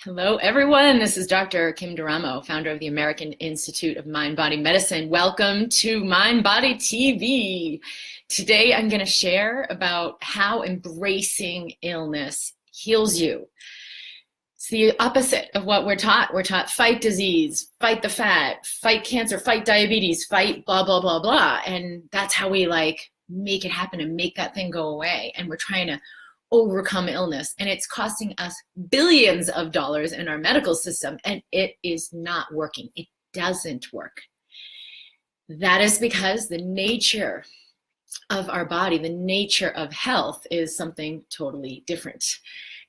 Hello, everyone. This is Dr. Kim Duramo, founder of the American Institute of Mind-Body Medicine. Welcome to Mind Body TV. Today, I'm going to share about how embracing illness heals you. It's the opposite of what we're taught. We're taught fight disease, fight the fat, fight cancer, fight diabetes, fight blah, blah, blah, blah. And that's how we make it happen and make that thing go away. And we're trying to overcome illness, and it's costing us billions of dollars in our medical system, and it is not working. It doesn't work. That is because the nature of our body, the nature of health, is something totally different.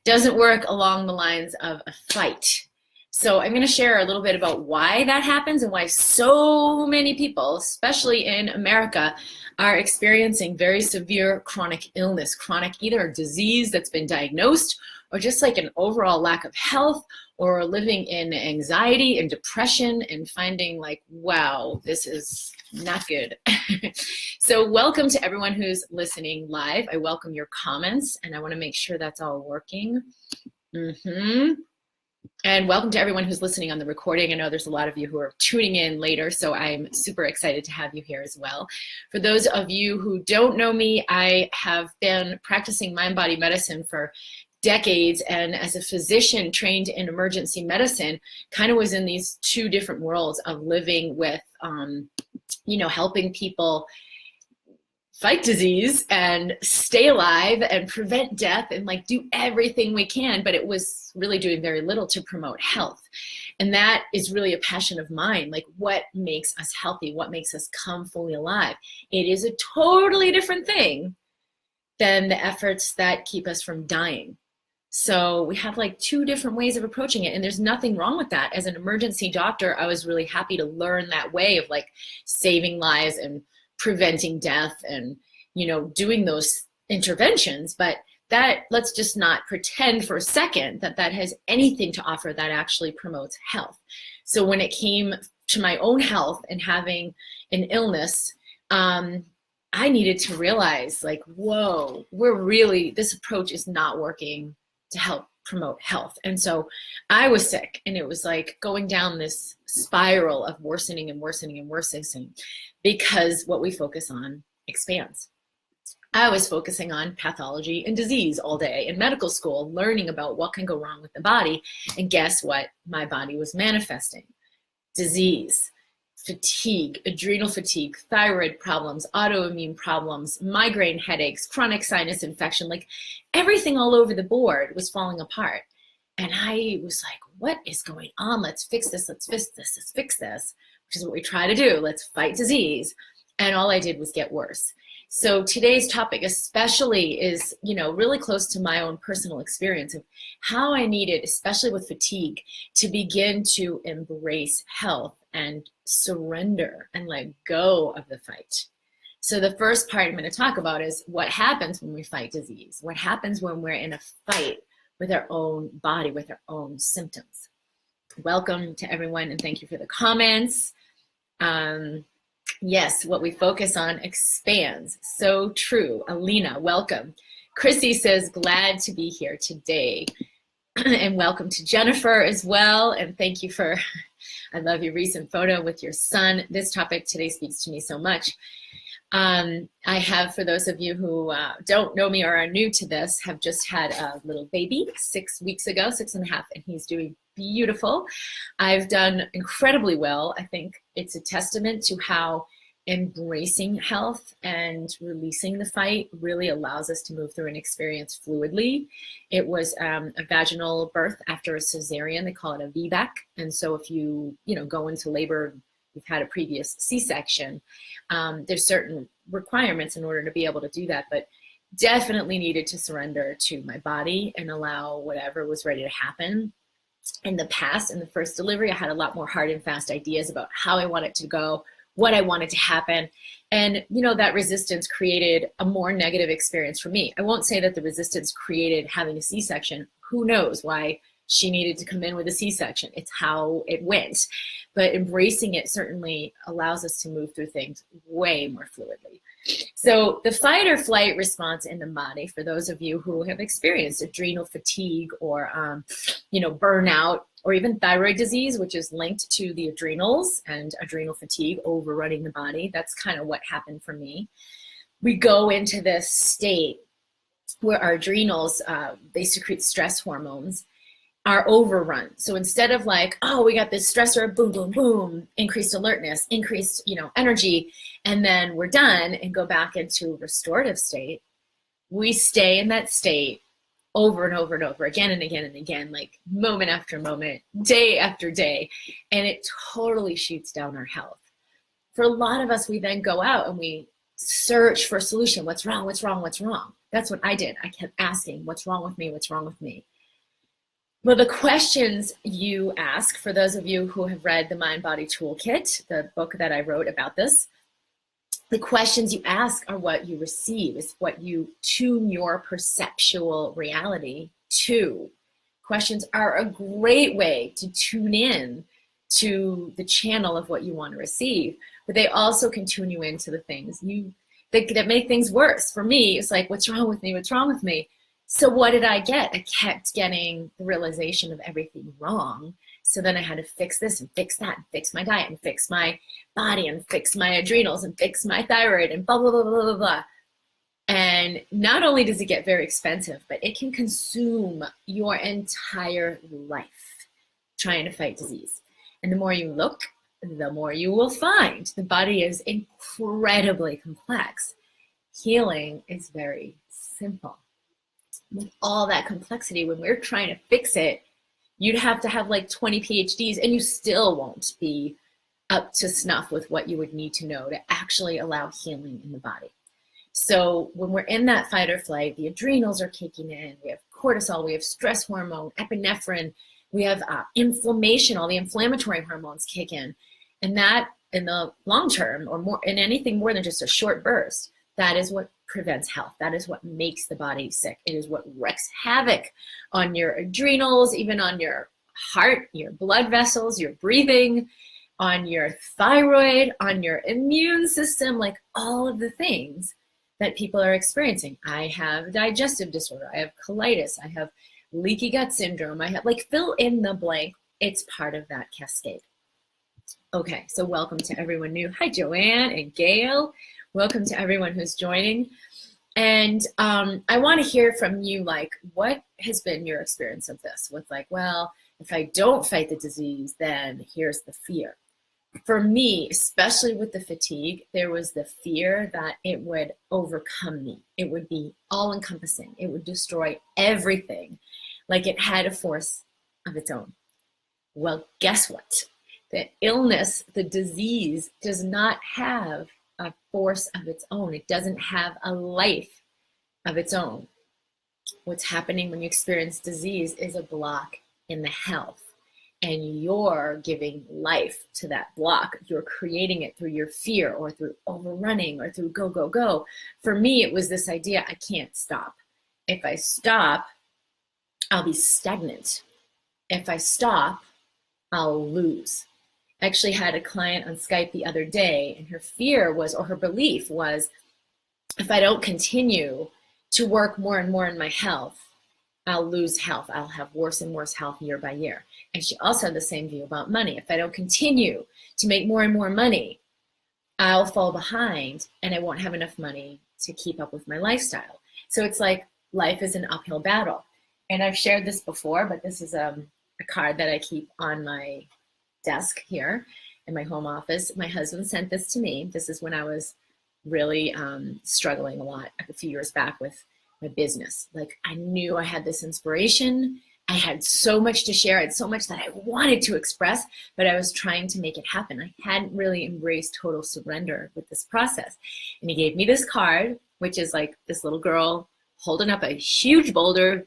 Doesn't work along the lines of a fight. So I'm going to share a little bit about why that happens and why so many people, especially in America, are experiencing very severe chronic illness, chronic either disease that's been diagnosed or just like an overall lack of health, or living in anxiety and depression and finding like, wow, this is not good. So welcome to everyone who's listening live. I welcome your comments, and I want to make sure that's all working. And welcome to everyone who's listening on the recording. I know there's a lot of you who are tuning in later, so I'm super excited to have you here as well. For those of you who don't know me, I have been practicing mind-body medicine for decades, and as a physician trained in emergency medicine, kind of was in these two different worlds of living with, helping people fight disease and stay alive and prevent death and do everything we can, but it was really doing very little to promote health. And that is really a passion of mine. What makes us healthy? What makes us come fully alive? It is a totally different thing than the efforts that keep us from dying. So we have two different ways of approaching it, and there's nothing wrong with that. As an emergency doctor, I was really happy to learn that way of saving lives and preventing death and doing those interventions. But that, let's just not pretend for a second that that has anything to offer that actually promotes health. So when it came to my own health and having an illness, I needed to realize whoa, this approach is not working to help promote health. And so I was sick, and it was going down this spiral of worsening and worsening and worsening, because what we focus on expands. I was focusing on pathology and disease all day in medical school, learning about what can go wrong with the body. And guess what? My body was manifesting disease, fatigue, adrenal fatigue, thyroid problems, autoimmune problems, migraine headaches, chronic sinus infection, everything all over the board was falling apart. And I was like, what is going on? Let's fix this, let's fix this, let's fix this, which is what we try to do. Let's fight disease. And all I did was get worse. So today's topic especially is, really close to my own personal experience of how I needed, especially with fatigue, to begin to embrace health and surrender and let go of the fight. So the first part I'm going to talk about is what happens when we fight disease. What happens when we're in a fight with our own body, with our own symptoms. Welcome to everyone, and thank you for the comments. Yes, what we focus on expands. So true. Alina, welcome. Chrissy says, glad to be here today. And welcome to Jennifer as well. And thank you for, I love your recent photo with your son. This topic today speaks to me so much. I have, for those of you who don't know me or are new to this, have just had a little baby 6 weeks ago, 6.5, and he's doing beautiful. I've done incredibly well. I think it's a testament to how embracing health and releasing the fight really allows us to move through an experience fluidly. It was a vaginal birth after a cesarean. They call it a VBAC. And so if you go into labor, you've had a previous C-section, there's certain requirements in order to be able to do that, but definitely needed to surrender to my body and allow whatever was ready to happen. In the past, in the first delivery, I had a lot more hard and fast ideas about how I want it to go, what I wanted to happen. And, that resistance created a more negative experience for me. I won't say that the resistance created having a C-section. Who knows why she needed to come in with a C-section. It's how it went. But embracing it certainly allows us to move through things way more fluidly. So the fight or flight response in the body, for those of you who have experienced adrenal fatigue or, burnout, or even thyroid disease, which is linked to the adrenals and adrenal fatigue overrunning the body. That's kind of what happened for me. We go into this state where our adrenals, they secrete stress hormones, are overrun. So instead of like, oh, we got this stressor, boom, boom, boom, increased alertness, increased, energy, and then we're done and go back into restorative state, we stay in that state over and over and over, again and again and again, like moment after moment, day after day, and it totally shoots down our health. For a lot of us, we then go out and we search for a solution. What's wrong? What's wrong? What's wrong? That's what I did. I kept asking, what's wrong with me? What's wrong with me? Well, the questions you ask, for those of you who have read the Mind Body Toolkit, the book that I wrote about this, the questions you ask are what you receive, is what you tune your perceptual reality to. Questions are a great way to tune in to the channel of what you want to receive, but they also can tune you into the things that make things worse. For me, it's like, what's wrong with me? What's wrong with me? So what did I get? I kept getting the realization of everything wrong. So then I had to fix this and fix that and fix my diet and fix my body and fix my adrenals and fix my thyroid and blah, blah, blah, blah, blah, blah. And not only does it get very expensive, but it can consume your entire life trying to fight disease. And the more you look, the more you will find. The body is incredibly complex. Healing is very simple. With all that complexity, when we're trying to fix it, you'd have to have like 20 PhDs and you still won't be up to snuff with what you would need to know to actually allow healing in the body. So when we're in that fight or flight, the adrenals are kicking in. We have cortisol, we have stress hormone, epinephrine, we have inflammation, all the inflammatory hormones kick in. And that, in the long term, or more in anything more than just a short burst, that is what prevents health. That is what makes the body sick. It is what wreaks havoc on your adrenals, even on your heart, your blood vessels, your breathing, on your thyroid, on your immune system, like all of the things that people are experiencing. I have digestive disorder. I have colitis. I have leaky gut syndrome. I have, like, fill in the blank. It's part of that cascade. Okay, so welcome to everyone new. Hi, Joanne and Gail. Welcome to everyone who's joining. And I want to hear from you, like, what has been your experience of this with, like, well, if I don't fight the disease, then here's the fear. For me, especially with the fatigue, there was the fear that it would overcome me. It would be all-encompassing. It would destroy everything, like it had a force of its own. Well, guess what? The illness, the disease, does not have a force of its own. It doesn't have a life of its own. What's happening when you experience disease is a block in the health. And you're giving life to that block. You're creating it through your fear or through overrunning or through go, go, go. For me, it was this idea, I can't stop. If I stop, I'll be stagnant. If I stop, I'll lose. I actually had a client on Skype the other day, and her fear was, or her belief was, if I don't continue to work more and more in my health, I'll lose health. I'll have worse and worse health year by year. And she also had the same view about money. If I don't continue to make more and more money, I'll fall behind and I won't have enough money to keep up with my lifestyle. So it's like life is an uphill battle. And I've shared this before, but this is a card that I keep on my desk here in my home office. My husband sent this to me. This is when I was really struggling a lot a few years back with my business. Like, I knew I had this inspiration. I had so much to share. I had so much that I wanted to express, but I was trying to make it happen. I hadn't really embraced total surrender with this process. And he gave me this card, which is like this little girl holding up a huge boulder,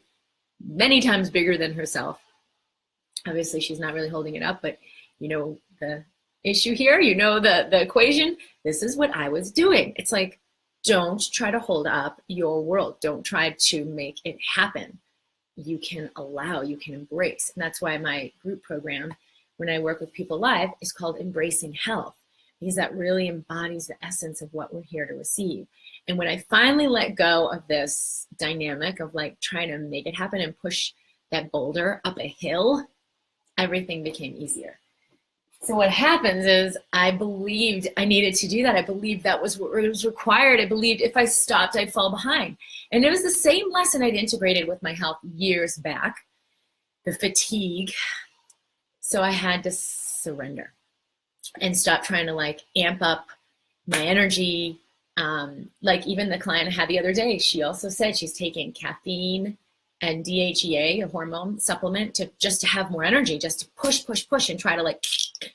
many times bigger than herself. Obviously, she's not really holding it up, but you know the issue here, you know the equation. This is what I was doing. It's like, don't try to hold up your world. Don't try to make it happen. you can allow, you can embrace. And that's why my group program, when I work with people live, is called Embracing Health, because that really embodies the essence of what we're here to receive. And when I finally let go of this dynamic of like trying to make it happen and push that boulder up a hill, everything became easier. So what happens is I believed I needed to do that. I believed that was what was required. I believed if I stopped, I'd fall behind. And it was the same lesson I'd integrated with my health years back, the fatigue. So I had to surrender and stop trying to like amp up my energy. Like even the client I had the other day, she also said she's taking caffeine and DHEA, a hormone supplement, to have more energy, just to push, and try to like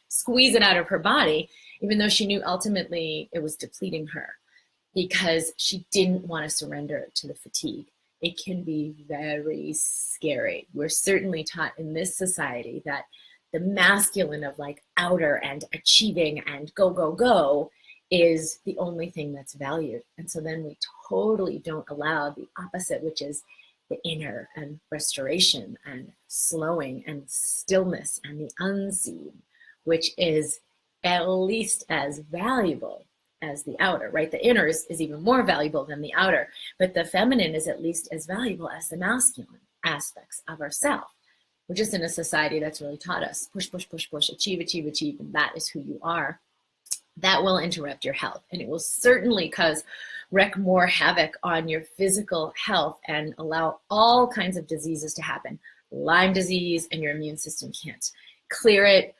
squeeze it out of her body, even though she knew ultimately it was depleting her because she didn't want to surrender to the fatigue. It can be very scary. We're certainly taught in this society that the masculine of like outer and achieving and go is the only thing that's valued. And so then we totally don't allow the opposite, which is the inner and restoration and slowing and stillness and the unseen, which is at least as valuable as the outer, right? The inner is even more valuable than the outer, but the feminine is at least as valuable as the masculine aspects of ourselves. We're just in a society that's really taught us push, achieve, and that is who you are. That will interrupt your health, and it will certainly wreak more havoc on your physical health and allow all kinds of diseases to happen. Lyme disease, and your immune system can't clear it.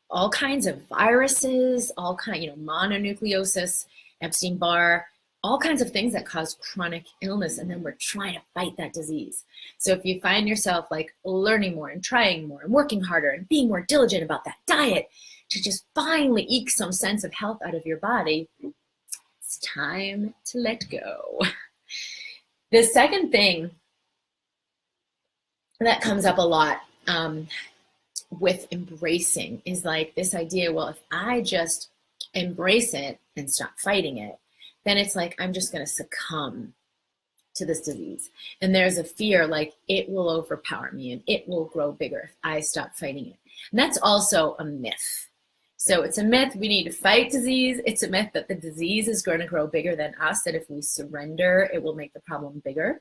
All kinds of viruses, mononucleosis, Epstein-Barr, all kinds of things that cause chronic illness, and then we're trying to fight that disease. So if you find yourself like learning more and trying more and working harder and being more diligent about that diet to just finally eke some sense of health out of your body, it's time to let go. The second thing that comes up a lot with embracing is like this idea, well, if I just embrace it and stop fighting it, then it's like I'm just going to succumb to this disease. And there's a fear like it will overpower me and it will grow bigger if I stop fighting it. And that's also a myth. So it's a myth we need to fight disease. It's a myth that the disease is going to grow bigger than us, that if we surrender, it will make the problem bigger.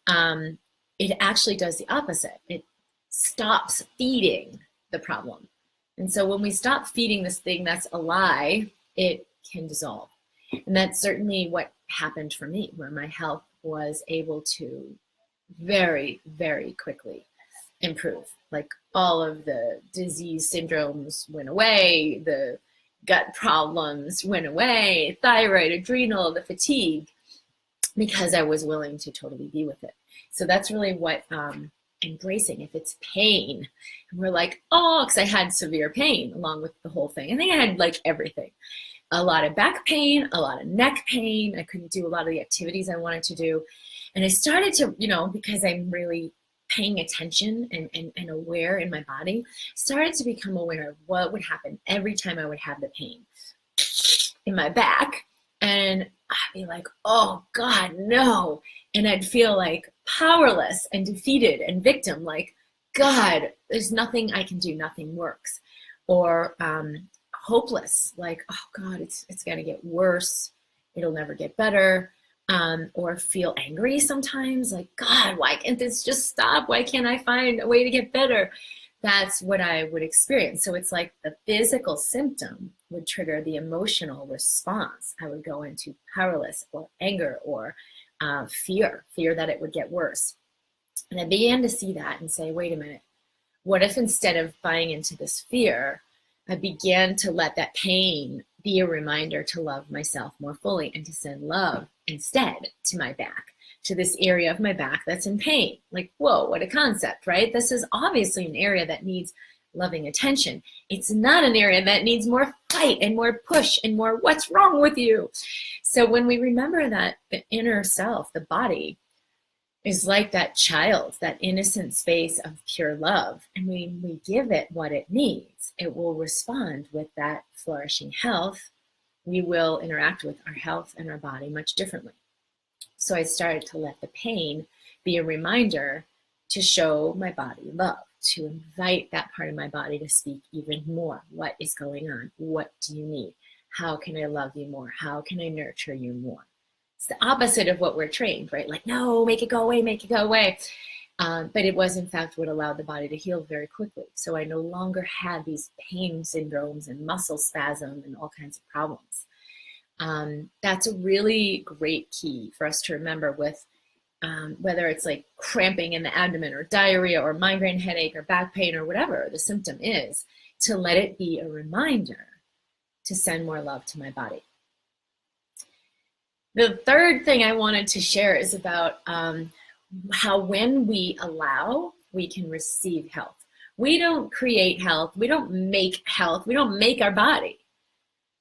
It actually does the opposite. It stops feeding the problem. And so when we stop feeding this thing that's a lie, it can dissolve. And that's certainly what happened for me, where my health was able to very, very quickly improve. Like all of the disease syndromes went away, the gut problems went away, thyroid, adrenal, the fatigue, because I was willing to totally be with it. So that's really what embracing. If it's pain, and we're like, oh, because I had severe pain along with the whole thing. I think I had like everything. A lot of back pain, a lot of neck pain. I couldn't do a lot of the activities I wanted to do. And I started to, because I'm really paying attention and aware in my body, started to become aware of what would happen every time I would have the pain in my back. And I'd be like, oh God, no. And I'd feel like powerless and defeated and victim, like, God, there's nothing I can do, nothing works. Or hopeless, like, oh God, it's gonna get worse, it'll never get better. Or feel angry sometimes, like, God, why can't this just stop? Why can't I find a way to get better? That's what I would experience. So it's like the physical symptom would trigger the emotional response. I would go into powerless or anger or fear that it would get worse. And I began to see that and say, wait a minute, what if instead of buying into this fear, I began to let that pain be a reminder to love myself more fully and to send love instead to my back, to this area of my back that's in pain. Like, whoa, what a concept, right? This is obviously an area that needs loving attention. It's not an area that needs more fight and more push and more what's wrong with you. So when we remember that the inner self, the body, is like that child, that innocent space of pure love, and we give it what it needs, it will respond with that flourishing health. We will interact with our health and our body much differently. So I started to let the pain be a reminder to show my body love, to invite that part of my body to speak even more. What is going on? What do you need? How can I love you more? How can I nurture you more? It's the opposite of what we're trained, right? Like, no, make it go away, make it go away. But it was, in fact, what allowed the body to heal very quickly. So I no longer had these pain syndromes and muscle spasm and all kinds of problems. That's a really great key for us to remember with whether it's like cramping in the abdomen or diarrhea or migraine headache or back pain or whatever the symptom is, to let it be a reminder to send more love to my body. The third thing I wanted to share is about how when we allow, we can receive health. We don't create health. We don't make health. We don't make our body.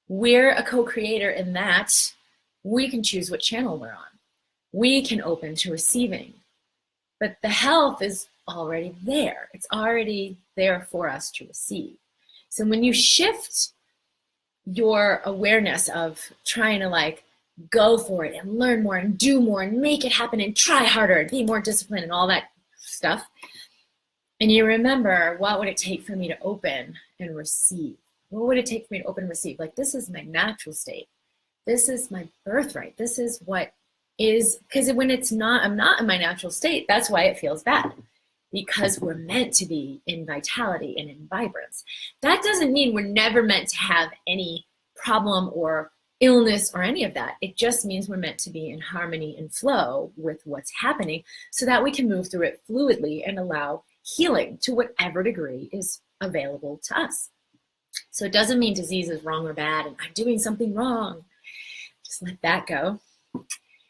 We're a co-creator in that we can choose what channel we're on. We can open to receiving. But the health is already there. It's already there for us to receive. So when you shift your awareness of trying to like go for it and learn more and do more and make it happen and try harder and be more disciplined and all that stuff, and you remember, what would it take for me to open and receive? What would it take for me to open and receive? Like, this is my natural state. This is my birthright. This is what is, because when I'm not in my natural state, that's why it feels bad. Because we're meant to be in vitality and in vibrance. That doesn't mean we're never meant to have any problem or illness or any of that. It just means we're meant to be in harmony and flow with what's happening so that we can move through it fluidly and allow healing to whatever degree is available to us. So it doesn't mean disease is wrong or bad and I'm doing something wrong. Just let that go.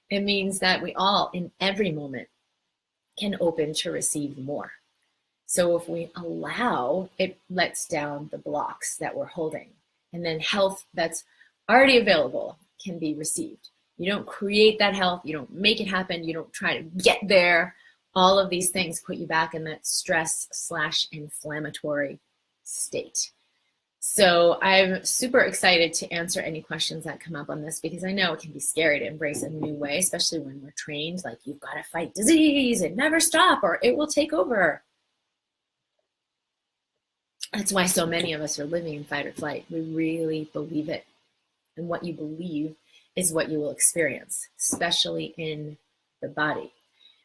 It means that we all, in every moment, can open to receive more. So if we allow, it lets down the blocks that we're holding. And then health that's already available can be received. You don't create that health. You don't make it happen. You don't try to get there. All of these things put you back in that stress/inflammatory state. So I'm super excited to answer any questions that come up on this, because I know it can be scary to embrace a new way, especially when we're trained, like you've got to fight disease and never stop or it will take over. That's why so many of us are living in fight or flight. We really believe it. And what you believe is what you will experience, especially in the body.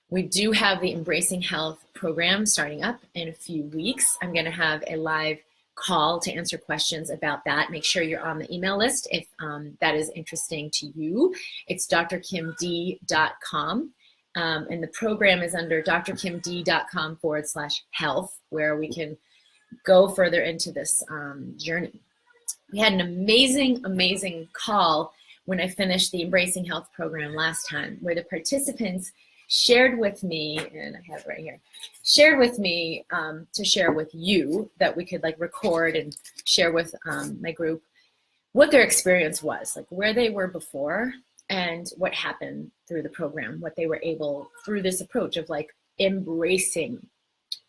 We do have the Embracing Health program starting up in a few weeks. I'm going to have a live call to answer questions about that. Make sure you're on the email list if that is interesting to you. It's drkimd.com. And the program is under drkimd.com/health, where we can go further into this journey. We had an amazing call when I finished the Embracing Health program last time, where the participants shared with me, and I have it right here, shared with me to share with you, that we could like record and share with my group what their experience was, like where they were before and what happened through the program, what they were able, through this approach of like embracing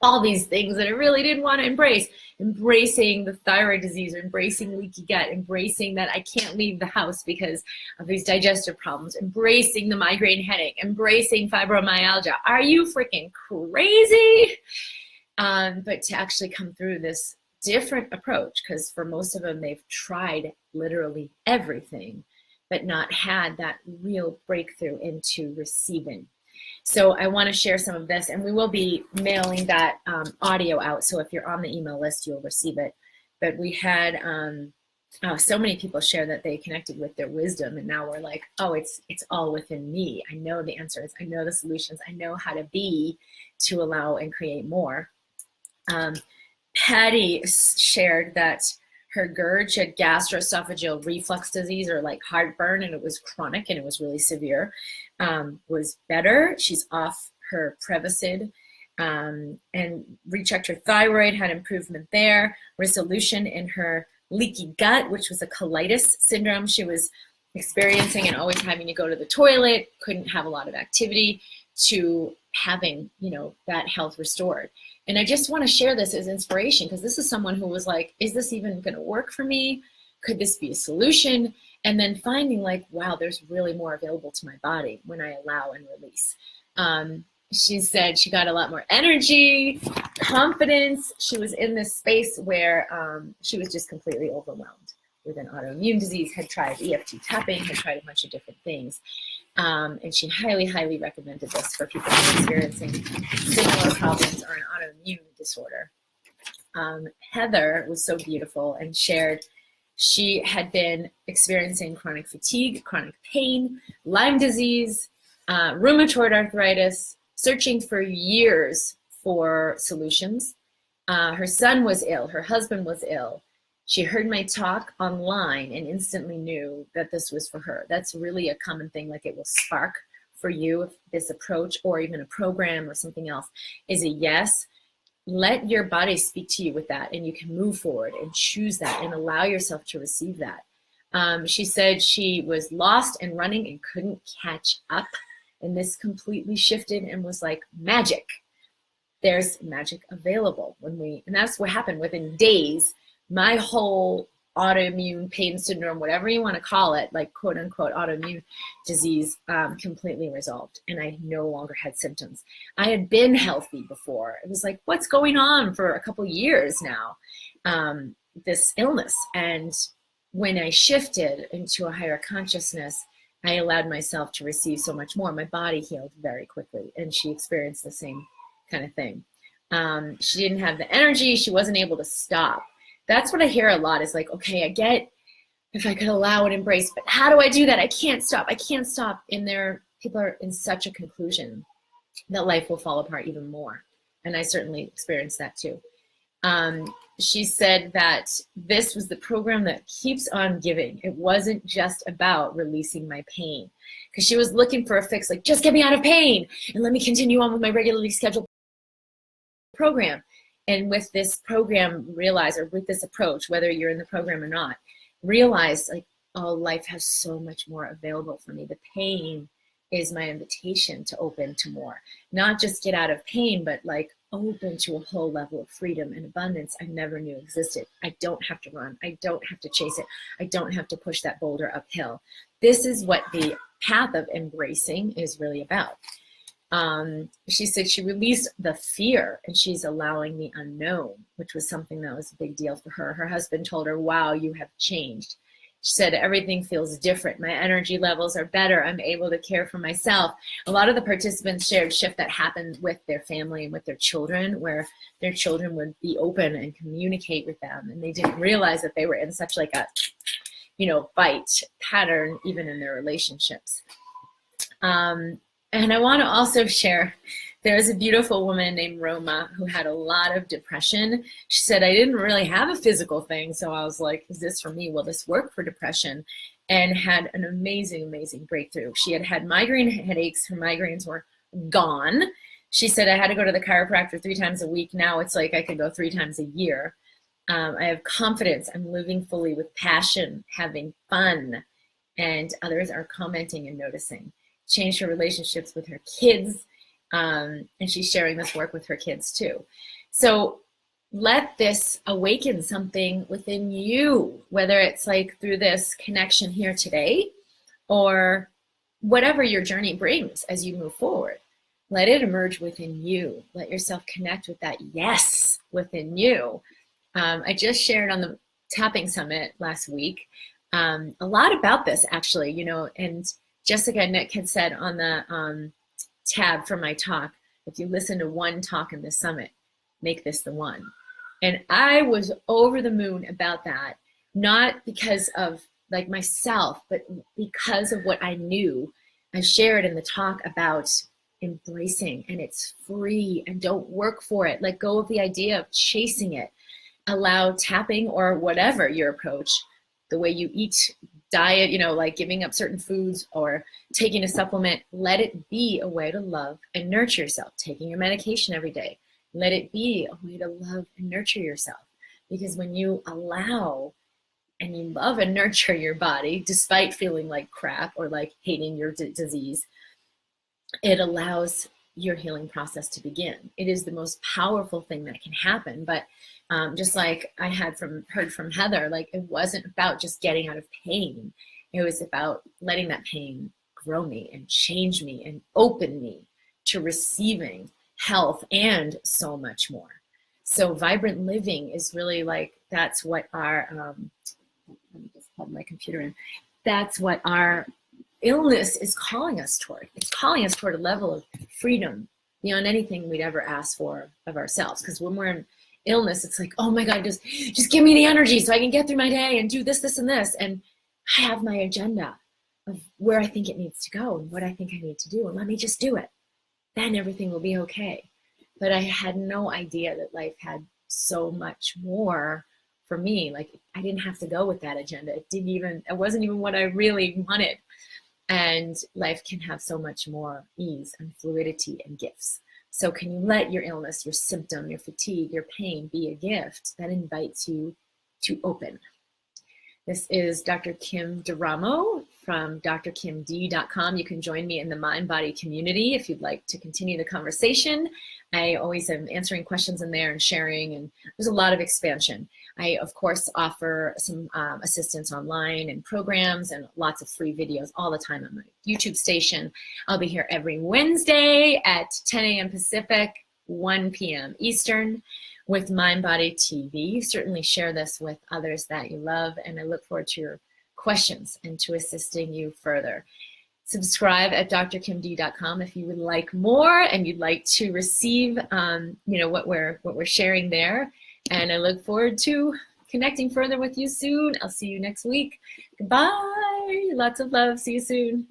all these things that I really didn't want to embrace, embracing the thyroid disease, or embracing leaky gut, embracing that I can't leave the house because of these digestive problems, embracing the migraine headache, embracing fibromyalgia. Are you freaking crazy? But to actually come through this different approach, because for most of them, they've tried literally everything, but not had that real breakthrough into receiving. So I want to share some of this, and we will be mailing that audio out. So if you're on the email list, you'll receive it. But we had so many people share that they connected with their wisdom, and now we're like, oh, it's all within me. I know the answers. I know the solutions. I know how to be to allow and create more. Patty shared that her GERD, she had gastroesophageal reflux disease, or like heartburn, and it was chronic and it was really severe, was better. She's off her Prevacid and rechecked her thyroid, had improvement there, resolution in her leaky gut, which was a colitis syndrome she was experiencing and always having to go to the toilet, couldn't have a lot of activity, to having, that health restored. And I just want to share this as inspiration, because this is someone who was like, is this even going to work for me? Could this be a solution? And then finding like, wow, there's really more available to my body when I allow and release. She said she got a lot more energy, confidence. She was in this space where she was just completely overwhelmed with an autoimmune disease, had tried EFT tapping, had tried a bunch of different things. And she highly, highly recommended this for people who are experiencing similar problems or an autoimmune disorder. Heather was so beautiful and shared she had been experiencing chronic fatigue, chronic pain, Lyme disease, rheumatoid arthritis, searching for years for solutions. Her son was ill, her husband was ill. She heard my talk online and instantly knew that this was for her. That's really a common thing, like it will spark for you if this approach or even a program or something else is a yes. Let your body speak to you with that, and you can move forward and choose that and allow yourself to receive that. She said she was lost and running and couldn't catch up, and this completely shifted and was like magic. There's magic available and that's what happened within days. My whole autoimmune pain syndrome, whatever you want to call it, like quote unquote autoimmune disease, completely resolved. And I no longer had symptoms. I had been healthy before. It was like, what's going on for a couple years now, this illness. And when I shifted into a higher consciousness, I allowed myself to receive so much more. My body healed very quickly, and she experienced the same kind of thing. She didn't have the energy. She wasn't able to stop. That's what I hear a lot is like, okay, I get if I could allow and embrace, but how do I do that? I can't stop. I can't stop. And people are in such a conclusion that life will fall apart even more. And I certainly experienced that too. She said that this was the program that keeps on giving. It wasn't just about releasing my pain, because she was looking for a fix, like just get me out of pain and let me continue on with my regularly scheduled program. And with this program, realize, or with this approach, whether you're in the program or not, realize like, oh, life has so much more available for me. The pain is my invitation to open to more, not just get out of pain, but like open to a whole level of freedom and abundance I never knew existed. I don't have to run. I don't have to chase it. I don't have to push that boulder uphill. This is what the path of embracing is really about. She said she released the fear and she's allowing the unknown, which was something that was a big deal for her. Her husband told her, wow, you have changed. She said, everything feels different. My energy levels are better. I'm able to care for myself. A lot of the participants shared shift that happened with their family and with their children, where their children would be open and communicate with them. And they didn't realize that they were in such like a, fight pattern, even in their relationships. And I want to also share, there's a beautiful woman named Roma who had a lot of depression. She said, I didn't really have a physical thing. So I was like, is this for me? Will this work for depression? And had an amazing, amazing breakthrough. She had had migraine headaches. Her migraines were gone. She said, I had to go to the chiropractor 3 times a week. Now it's like I could go 3 times a year. I have confidence. I'm living fully with passion, having fun. And others are commenting and noticing. Changed her relationships with her kids, and she's sharing this work with her kids too. So let this awaken something within you, whether it's like through this connection here today or whatever your journey brings as you move forward. Let it emerge within you. Let yourself connect with that yes within you. I just shared on the Tapping Summit last week a lot about this actually, and Jessica and Nick had said on the tab for my talk, if you listen to one talk in the summit, make this the one. And I was over the moon about that, not because of like myself, but because of what I knew. I shared in the talk about embracing, and it's free, and don't work for it. Let go of the idea of chasing it. Allow tapping or whatever your approach, the way you eat, diet, like giving up certain foods or taking a supplement, let it be a way to love and nurture yourself. Taking your medication every day, let it be a way to love and nurture yourself. Because when you allow and you love and nurture your body, despite feeling like crap or like hating your disease, it allows your healing process to begin. It is the most powerful thing that can happen. But just like I had heard from Heather, like it wasn't about just getting out of pain. It was about letting that pain grow me and change me and open me to receiving health and so much more. So vibrant living is really like, that's what our, let me just plug my computer in. That's what our illness is calling us toward. It's calling us toward a level of freedom beyond anything we'd ever ask for of ourselves. Because when we're in illness, it's like, oh my God, just give me the energy so I can get through my day and do this, this, and this. And I have my agenda of where I think it needs to go and what I think I need to do. And let me just do it. Then everything will be okay. But I had no idea that life had so much more for me. Like, I didn't have to go with that agenda. It wasn't even what I really wanted. And life can have so much more ease and fluidity and gifts. So can you let your illness, your symptom, your fatigue, your pain be a gift that invites you to open? This is Dr. Kim Duramo from drkimd.com. You can join me in the Mind Body community if you'd like to continue the conversation. I always am answering questions in there and sharing, and there's a lot of expansion. I, of course, offer some assistance online and programs and lots of free videos all the time on my YouTube station. I'll be here every Wednesday at 10 a.m. Pacific, 1 p.m. Eastern with Mind Body TV. Certainly share this with others that you love, and I look forward to your questions and to assisting you further. Subscribe at drkimd.com if you would like more and you'd like to receive what we're sharing there. And I look forward to connecting further with you soon. I'll see you next week. Goodbye. Lots of love. See you soon.